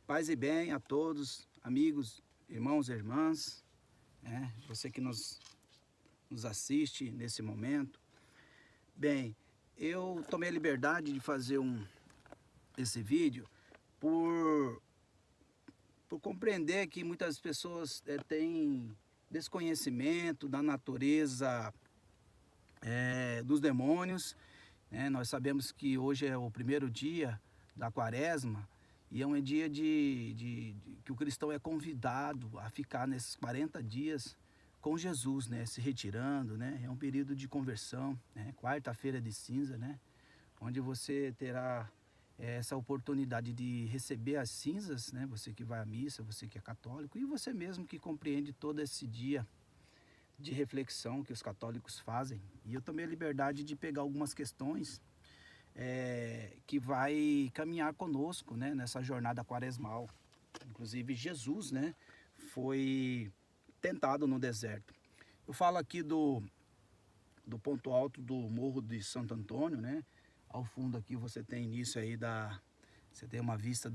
Paz e bem a todos, amigos, irmãos e irmãs, você que nos assiste nesse momento. Bem, eu tomei a liberdade de fazer esse vídeo por compreender que muitas pessoas têm desconhecimento da natureza dos demônios. Nós sabemos que hoje é o primeiro dia da quaresma e é um dia que o cristão é convidado a ficar nesses 40 dias com Jesus, se retirando, É um período de conversão, quarta-feira de cinza, onde você terá essa oportunidade de receber as cinzas, Você que vai à missa, você que é católico e você mesmo que compreende todo esse dia de reflexão que os católicos fazem. E eu tomei a liberdade de pegar algumas questões que vai caminhar conosco, nessa jornada quaresmal. Inclusive Jesus, foi tentado no deserto. Eu falo aqui do ponto alto do Morro de Santo Antônio, Ao fundo aqui você tem início aí você tem uma vista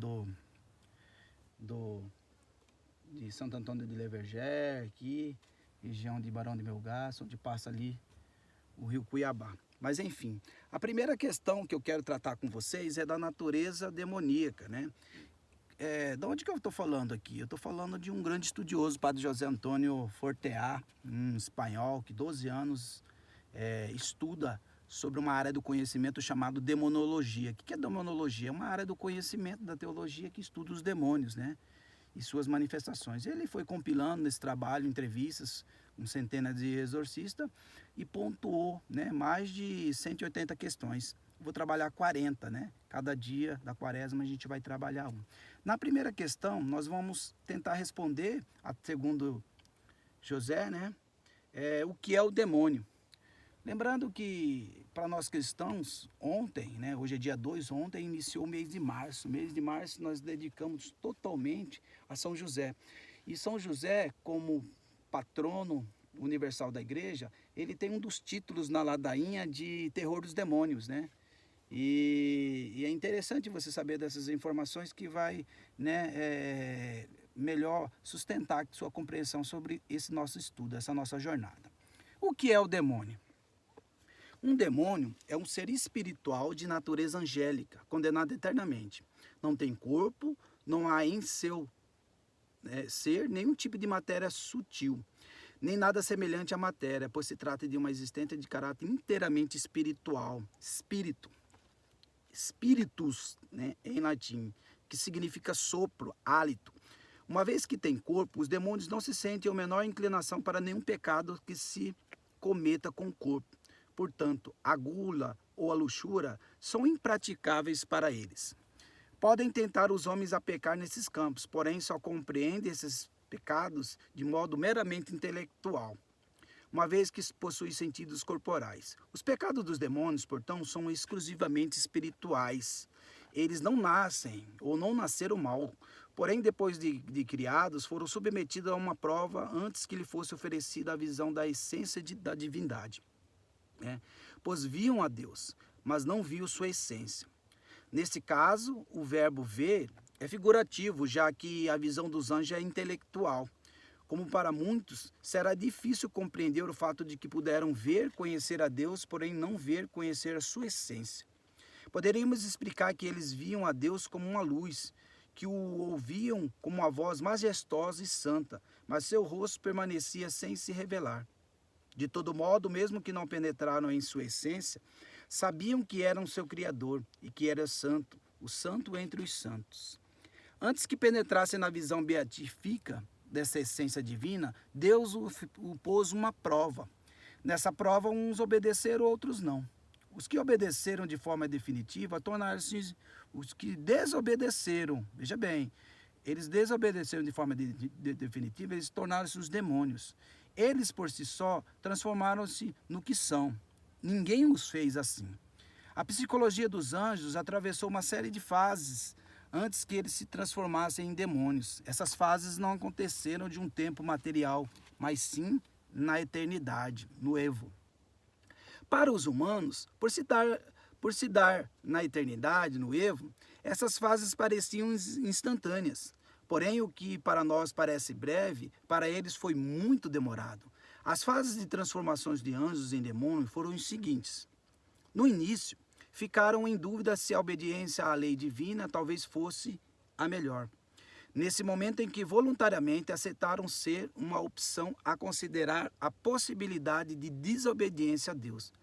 de Santo Antônio de Leverger aqui, região de Barão de Melgaço, onde passa ali o rio Cuiabá. Mas enfim, a primeira questão que eu quero tratar com vocês é da natureza demoníaca, de onde que eu estou falando aqui? Eu estou falando de um grande estudioso, Padre José Antônio Forteá, um espanhol que 12 anos estuda sobre uma área do conhecimento chamado demonologia. O que é demonologia? É uma área do conhecimento da teologia que estuda os demônios, e suas manifestações. Ele foi compilando nesse trabalho entrevistas com centenas de exorcistas e pontuou mais de 180 questões. Vou trabalhar 40, Cada dia da quaresma a gente vai trabalhar um. Na primeira questão, nós vamos tentar responder, segundo José, o que é o demônio. Lembrando que, para nós cristãos, ontem, hoje é dia 2, ontem iniciou o mês de março. O mês de março nós dedicamos totalmente a São José. E São José, como patrono universal da igreja, ele tem um dos títulos na ladainha de terror dos demônios, E é interessante você saber dessas informações que vai, melhor sustentar sua compreensão sobre esse nosso estudo, essa nossa jornada. O que é o demônio? Um demônio é um ser espiritual de natureza angélica, condenado eternamente. Não tem corpo, não há em seu ser nenhum tipo de matéria sutil, nem nada semelhante à matéria, pois se trata de uma existência de caráter inteiramente espiritual. Spiritus, em latim, que significa sopro, hálito. Uma vez que tem corpo, os demônios não se sentem a menor inclinação para nenhum pecado que se cometa com o corpo. Portanto, a gula ou a luxúria são impraticáveis para eles. Podem tentar os homens a pecar nesses campos, porém só compreendem esses pecados de modo meramente intelectual, uma vez que possuem sentidos corporais. Os pecados dos demônios, portanto, são exclusivamente espirituais. Eles não nascem ou não nasceram mal, porém depois de criados foram submetidos a uma prova antes que lhe fosse oferecida a visão da essência da divindade. Pois viam a Deus, mas não viam sua essência. Nesse caso, o verbo ver é figurativo, já que a visão dos anjos é intelectual. Como para muitos, será difícil compreender o fato de que puderam ver, conhecer a Deus, porém não ver, conhecer a sua essência. Poderíamos explicar que eles viam a Deus como uma luz, que o ouviam como uma voz majestosa e santa, mas seu rosto permanecia sem se revelar. De todo modo, mesmo que não penetraram em sua essência, sabiam que eram seu Criador e que era santo, o santo entre os santos. Antes que penetrassem na visão beatífica dessa essência divina, Deus o pôs uma prova. Nessa prova, uns obedeceram, outros não. Os que obedeceram de forma definitiva tornaram-se os que desobedeceram. Veja bem, eles desobedeceram de forma definitiva, eles tornaram-se os demônios. Eles, por si só, transformaram-se no que são. Ninguém os fez assim. A psicologia dos anjos atravessou uma série de fases antes que eles se transformassem em demônios. Essas fases não aconteceram de um tempo material, mas sim na eternidade, no Evo. Para os humanos, Por se dar na eternidade, no Evo, essas fases pareciam instantâneas. Porém, o que para nós parece breve, para eles foi muito demorado. As fases de transformações de anjos em demônios foram os seguintes. No início, ficaram em dúvida se a obediência à lei divina talvez fosse a melhor. Nesse momento em que voluntariamente aceitaram ser uma opção a considerar a possibilidade de desobediência a Deus,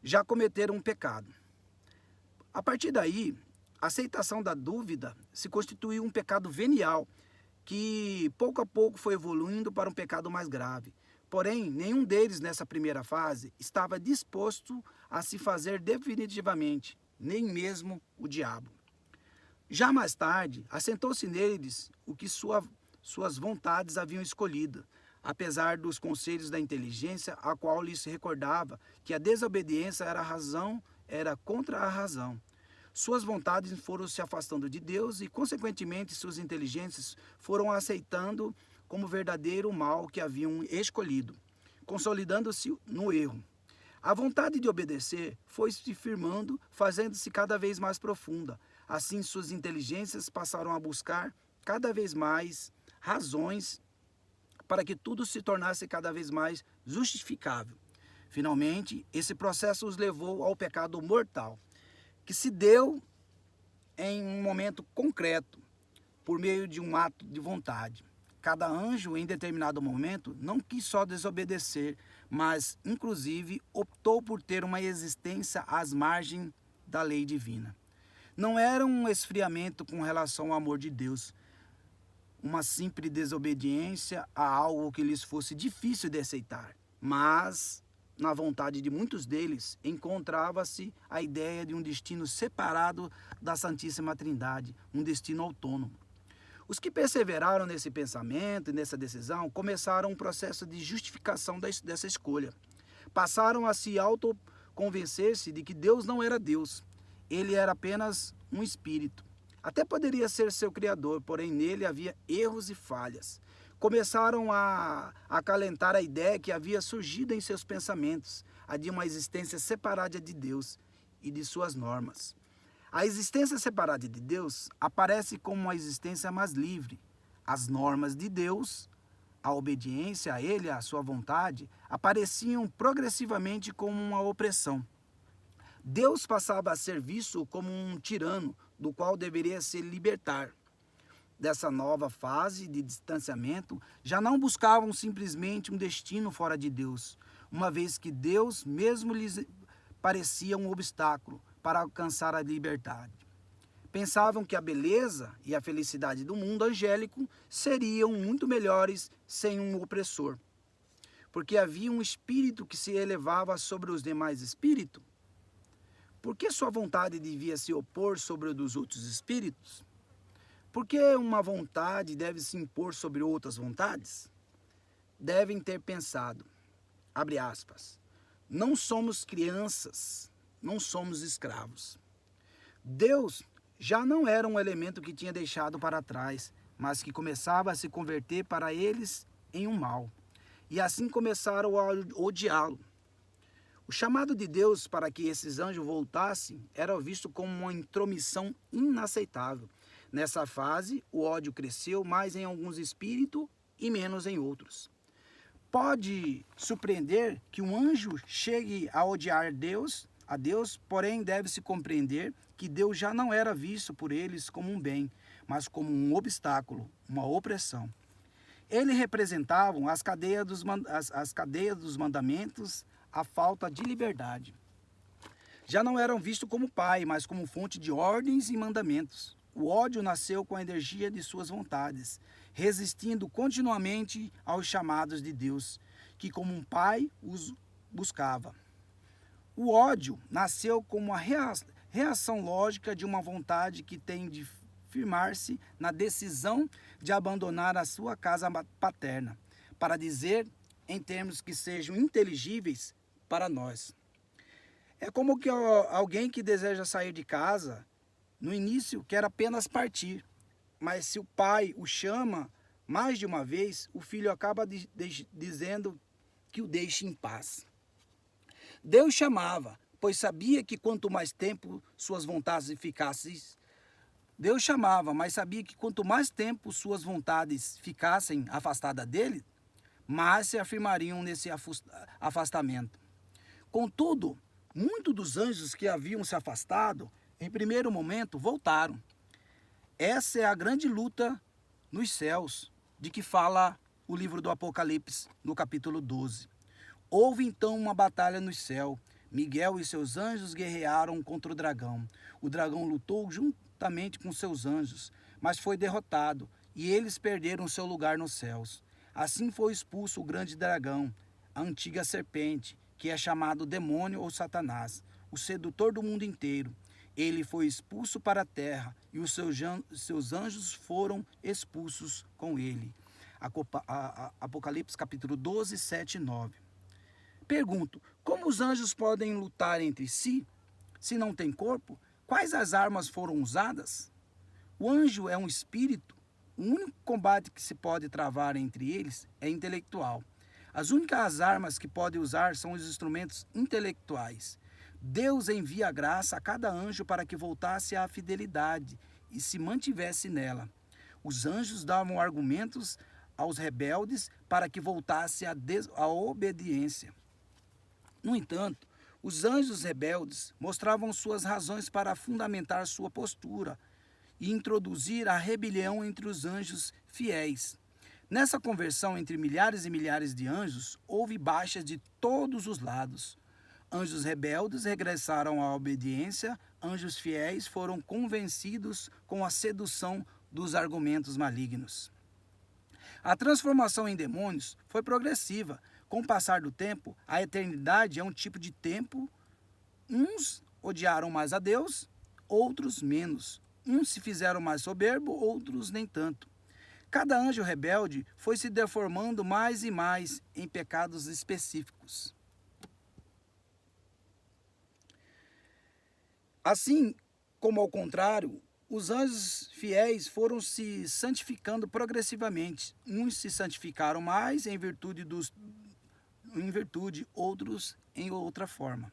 já cometeram um pecado. A partir daí, a aceitação da dúvida se constituiu um pecado venial, que pouco a pouco foi evoluindo para um pecado mais grave. Porém, nenhum deles nessa primeira fase estava disposto a se fazer definitivamente, nem mesmo o diabo. Já mais tarde, assentou-se neles o que suas vontades haviam escolhido, apesar dos conselhos da inteligência, a qual lhes recordava que a desobediência era contra a razão. Suas vontades foram se afastando de Deus e, consequentemente, suas inteligências foram aceitando como verdadeiro o mal que haviam escolhido, consolidando-se no erro. A vontade de obedecer foi se firmando, fazendo-se cada vez mais profunda. Assim, suas inteligências passaram a buscar cada vez mais razões para que tudo se tornasse cada vez mais justificável. Finalmente, esse processo os levou ao pecado mortal, que se deu em um momento concreto, por meio de um ato de vontade. Cada anjo, em determinado momento, não quis só desobedecer, mas, inclusive, optou por ter uma existência às margens da lei divina. Não era um esfriamento com relação ao amor de Deus, uma simples desobediência a algo que lhes fosse difícil de aceitar, mas na vontade de muitos deles encontrava-se a ideia de um destino separado da Santíssima Trindade, um destino autônomo. Os que perseveraram nesse pensamento e nessa decisão começaram um processo de justificação dessa escolha. Passaram a se autoconvencer-se de que Deus não era Deus. Ele era apenas um espírito. Até poderia ser seu criador, porém nele havia erros e falhas. Começaram a acalentar a ideia que havia surgido em seus pensamentos, a de uma existência separada de Deus e de suas normas. A existência separada de Deus aparece como uma existência mais livre. As normas de Deus, a obediência a Ele, à sua vontade, apareciam progressivamente como uma opressão. Deus passava a ser visto como um tirano, do qual deveria se libertar. Dessa nova fase de distanciamento, já não buscavam simplesmente um destino fora de Deus, uma vez que Deus mesmo lhes parecia um obstáculo para alcançar a liberdade. Pensavam que a beleza e a felicidade do mundo angélico seriam muito melhores sem um opressor, porque havia um espírito que se elevava sobre os demais espíritos. Por que sua vontade devia se opor sobre a dos outros espíritos? Por que uma vontade deve se impor sobre outras vontades? Devem ter pensado, abre aspas, não somos crianças, não somos escravos. Deus já não era um elemento que tinha deixado para trás, mas que começava a se converter para eles em um mal. E assim começaram a odiá-lo. O chamado de Deus para que esses anjos voltassem era visto como uma intromissão inaceitável. Nessa fase, o ódio cresceu mais em alguns espíritos e menos em outros. Pode surpreender que um anjo chegue a odiar a Deus, porém deve-se compreender que Deus já não era visto por eles como um bem, mas como um obstáculo, uma opressão. Eles representavam as cadeias dos mandamentos, a falta de liberdade. Já não eram vistos como pai, mas como fonte de ordens e mandamentos. O ódio nasceu com a energia de suas vontades, resistindo continuamente aos chamados de Deus, que como um pai os buscava. O ódio nasceu como uma reação lógica de uma vontade que tem de firmar-se na decisão de abandonar a sua casa paterna, para dizer, em termos que sejam inteligíveis para nós. É como que alguém que deseja sair de casa, no início quer apenas partir, mas se o pai o chama mais de uma vez, o filho acaba dizendo que o deixe em paz. Deus chamava, pois sabia que quanto mais tempo suas vontades ficassem, Deus chamava, mas sabia que quanto mais tempo suas vontades ficassem afastadas dele, mais se afirmariam nesse afastamento. Contudo, muitos dos anjos que haviam se afastado, em primeiro momento, voltaram. Essa é a grande luta nos céus, de que fala o livro do Apocalipse, no capítulo 12. Houve então uma batalha no céu. Miguel e seus anjos guerrearam contra o dragão. O dragão lutou juntamente com seus anjos, mas foi derrotado, e eles perderam seu lugar nos céus. Assim foi expulso o grande dragão, a antiga serpente, que é chamado demônio ou Satanás, o sedutor do mundo inteiro. Ele foi expulso para a terra, e os seus anjos foram expulsos com ele. Apocalipse capítulo 12, 7 e 9. Pergunto, como os anjos podem lutar entre si, se não têm corpo? Quais as armas foram usadas? O anjo é um espírito. O único combate que se pode travar entre eles é intelectual. As únicas armas que pode usar são os instrumentos intelectuais. Deus envia graça a cada anjo para que voltasse à fidelidade e se mantivesse nela. Os anjos davam argumentos aos rebeldes para que voltasse à obediência. No entanto, os anjos rebeldes mostravam suas razões para fundamentar sua postura e introduzir a rebelião entre os anjos fiéis. Nessa conversão entre milhares e milhares de anjos, houve baixas de todos os lados. Anjos rebeldes regressaram à obediência, anjos fiéis foram convencidos com a sedução dos argumentos malignos. A transformação em demônios foi progressiva. Com o passar do tempo, a eternidade é um tipo de tempo. Uns odiaram mais a Deus, outros menos. Uns se fizeram mais soberbo, outros nem tanto. Cada anjo rebelde foi se deformando mais e mais em pecados específicos. Assim como ao contrário, os anjos fiéis foram se santificando progressivamente. Uns se santificaram mais em virtude, outros em outra forma.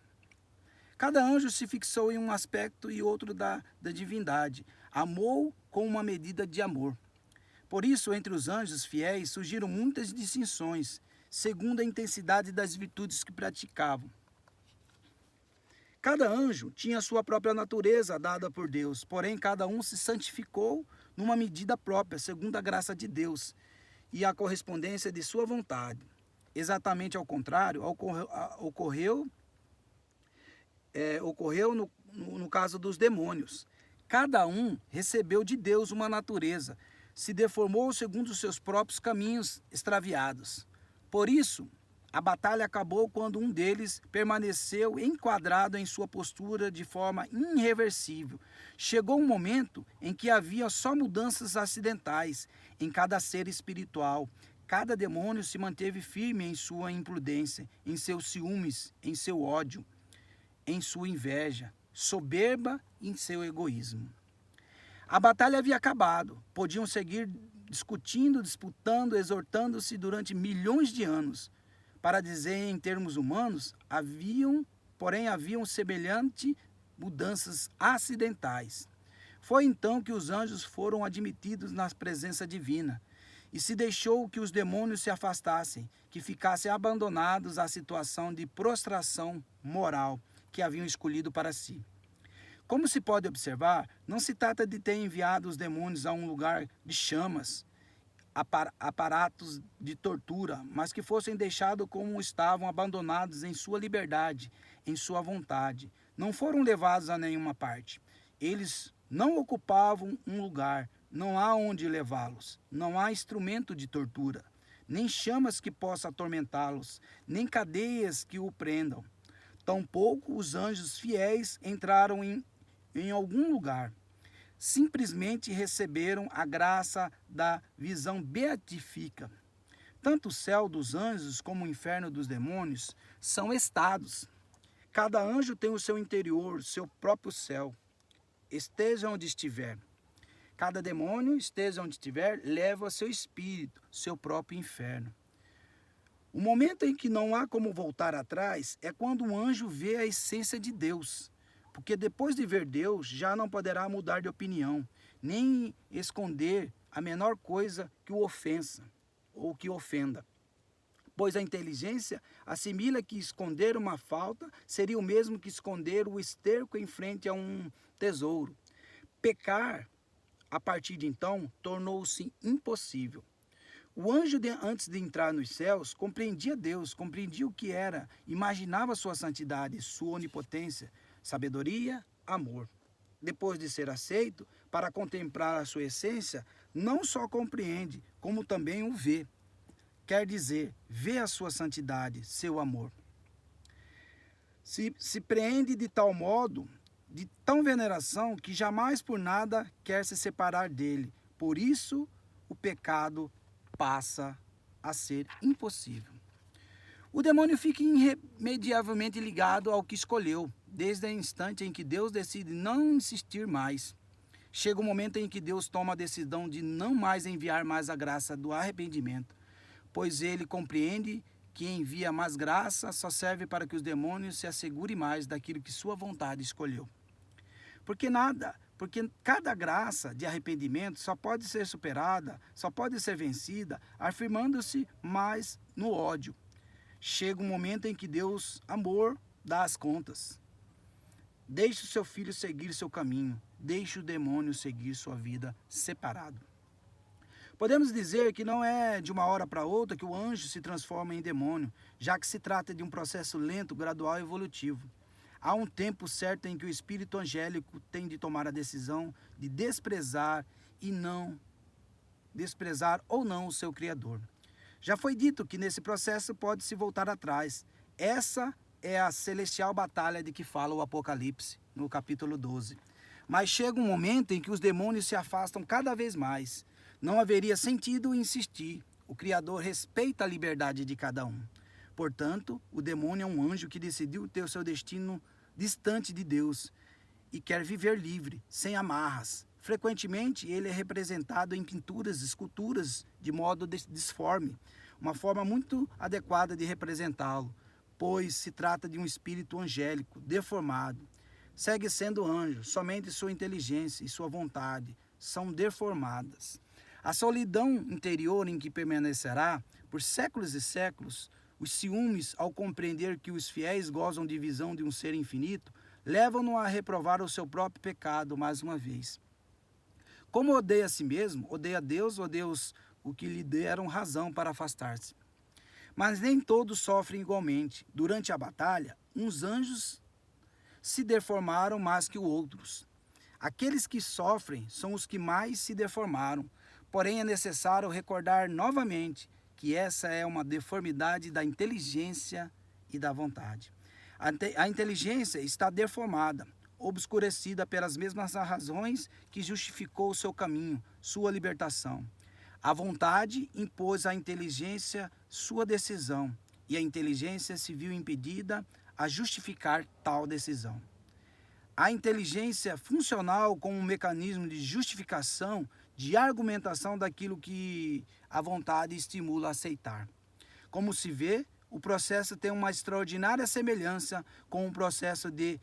Cada anjo se fixou em um aspecto e outro da divindade. Amou com uma medida de amor. Por isso, entre os anjos fiéis surgiram muitas distinções, segundo a intensidade das virtudes que praticavam. Cada anjo tinha sua própria natureza dada por Deus, porém cada um se santificou numa medida própria, segundo a graça de Deus e a correspondência de sua vontade. Exatamente ao contrário, ocorreu no caso dos demônios. Cada um recebeu de Deus uma natureza, se deformou segundo os seus próprios caminhos extraviados. Por isso, a batalha acabou quando um deles permaneceu enquadrado em sua postura de forma irreversível. Chegou um momento em que havia só mudanças acidentais em cada ser espiritual. Cada demônio se manteve firme em sua imprudência, em seus ciúmes, em seu ódio, em sua inveja, soberba e em seu egoísmo. A batalha havia acabado. Podiam seguir discutindo, disputando, exortando-se durante milhões de anos. Para dizer em termos humanos, haviam semelhante mudanças acidentais. Foi então que os anjos foram admitidos na presença divina, e se deixou que os demônios se afastassem, que ficassem abandonados à situação de prostração moral que haviam escolhido para si. Como se pode observar, não se trata de ter enviado os demônios a um lugar de chamas, aparatos de tortura, mas que fossem deixados como estavam, abandonados em sua liberdade, em sua vontade. Não foram levados a nenhuma parte. Eles não ocupavam um lugar, não há onde levá-los, não há instrumento de tortura, nem chamas que possa atormentá-los, nem cadeias que o prendam. Tampouco os anjos fiéis entraram em algum lugar. Simplesmente receberam a graça da visão beatífica. Tanto o céu dos anjos como o inferno dos demônios são estados. Cada anjo tem o seu interior, seu próprio céu. Esteja onde estiver. Cada demônio, esteja onde estiver, leva seu espírito, seu próprio inferno. O momento em que não há como voltar atrás é quando o anjo vê a essência de Deus, porque depois de ver Deus já não poderá mudar de opinião, nem esconder a menor coisa que o ofensa ou que ofenda. Pois a inteligência assimila que esconder uma falta seria o mesmo que esconder o esterco em frente a um tesouro. Pecar, a partir de então, tornou-se impossível. O anjo, antes de entrar nos céus, compreendia Deus, compreendia o que era, imaginava sua santidade, sua onipotência, sabedoria, amor. Depois de ser aceito, para contemplar a sua essência, não só compreende, como também o vê. Quer dizer, vê a sua santidade, seu amor. Se preende de tal modo, de tão veneração, que jamais por nada quer se separar dele. Por isso, o pecado passa a ser impossível. O demônio fica irremediavelmente ligado ao que escolheu, desde o instante em que Deus decide não insistir mais. Chega o momento em que Deus toma a decisão de não mais enviar mais a graça do arrependimento, pois ele compreende que envia mais graça só serve para que os demônios se assegurem mais daquilo que sua vontade escolheu. Porque cada graça de arrependimento só pode ser superada, só pode ser vencida, afirmando-se mais no ódio. Chega um momento em que Deus, amor, dá as contas. Deixe o seu filho seguir seu caminho, deixe o demônio seguir sua vida separado. Podemos dizer que não é de uma hora para outra que o anjo se transforma em demônio, já que se trata de um processo lento, gradual e evolutivo. Há um tempo certo em que o espírito angélico tem de tomar a decisão de desprezar ou não o seu Criador. Já foi dito que nesse processo pode-se voltar atrás. Essa é a celestial batalha de que fala o Apocalipse, no capítulo 12. Mas chega um momento em que os demônios se afastam cada vez mais. Não haveria sentido insistir. O Criador respeita a liberdade de cada um. Portanto, o demônio é um anjo que decidiu ter o seu destino distante de Deus e quer viver livre, sem amarras. Frequentemente, ele é representado em pinturas, esculturas, de modo disforme, uma forma muito adequada de representá-lo, pois se trata de um espírito angélico, deformado. Segue sendo anjo, somente sua inteligência e sua vontade são deformadas. A solidão interior em que permanecerá por séculos e séculos, os ciúmes ao compreender que os fiéis gozam de visão de um ser infinito, levam-no a reprovar o seu próprio pecado mais uma vez. Como odeia a si mesmo, odeia Deus, o que lhe deram razão para afastar-se. Mas nem todos sofrem igualmente. Durante a batalha, uns anjos se deformaram mais que outros. Aqueles que sofrem são os que mais se deformaram. Porém, é necessário recordar novamente que essa é uma deformidade da inteligência e da vontade. A inteligência está deformada, obscurecida pelas mesmas razões que justificou o seu caminho, sua libertação. A vontade impôs à inteligência sua decisão, e a inteligência se viu impedida a justificar tal decisão. A inteligência funcional como um mecanismo de justificação, de argumentação daquilo que a vontade estimula a aceitar. Como se vê, o processo tem uma extraordinária semelhança com o processo de